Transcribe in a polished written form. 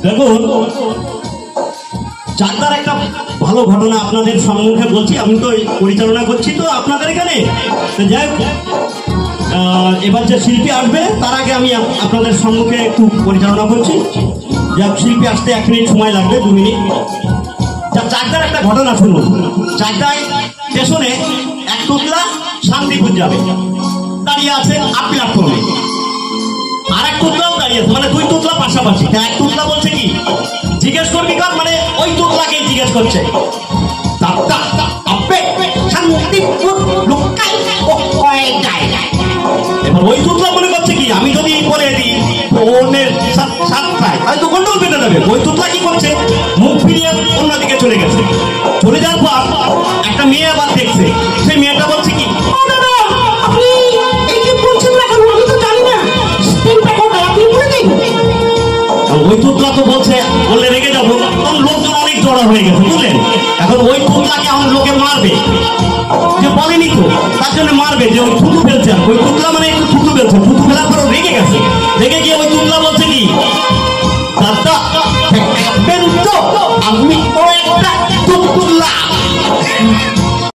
দেখুন, চাকদার একটা ভালো ঘটনা আপনাদের সম্মুখে বলছি। আমি তো পরিচালনা করছি তো আপনাদের এখানে। যাই হোক, এবার যে শিল্পী আসবে তার আগে আমি আপনাদের সম্মুখে একটু পরিচালনা করছি। যাক, শিল্পী আসতে 1 মিনিট সময় লাগবে, 2 মিনিট। চাকদার একটা ঘটনা শুনুন। চাকদায় স্টেশনে এক টুকলা শান্তিপুর যাবে, দাঁড়িয়ে আছে আপ প্ল্যাটফর্মে। আর এক টুকলাও দাঁড়িয়ে আছে, মানে 2 টুকলা পাশাপাশি। এক টুকলা বলছে কি, জিজ্ঞেস করবি কার, মানে ওই টুকলাকে জিজ্ঞেস করছে। এবার ওই টুকলা মনে করছে কি, আমি যদি বলে দিই অন্যের সাতটায় হয়তো গন্ডগোল বেঁধে দেবে। ওই টুকলা কি করছে, মুখ ফিরিয়ে অন্যদিকে চলে গেছে। চলে যাওয়ার পর একটা মেয়ে আবার দেখছে। সেই মেয়েটা বলছে কি, ওই টুকলা তো বলছে বললে রেগে যাবো, তখন লোকজন অনেক জড়া হয়ে গেছে, বুঝলেন। এখন ওই টুকলাকে আমার লোকে মারবে, যে বলেনি তো তার জন্য মারবে, যে ওই থুতু ফেলছে। ওই টুকলা মানে একটু থুতু ফেলছে, থুতু ফেলার পর রেগে গেছে। রেগে গিয়ে ওই টুকলা বলছে কি, দাদা আমি তো একটা টুকলা।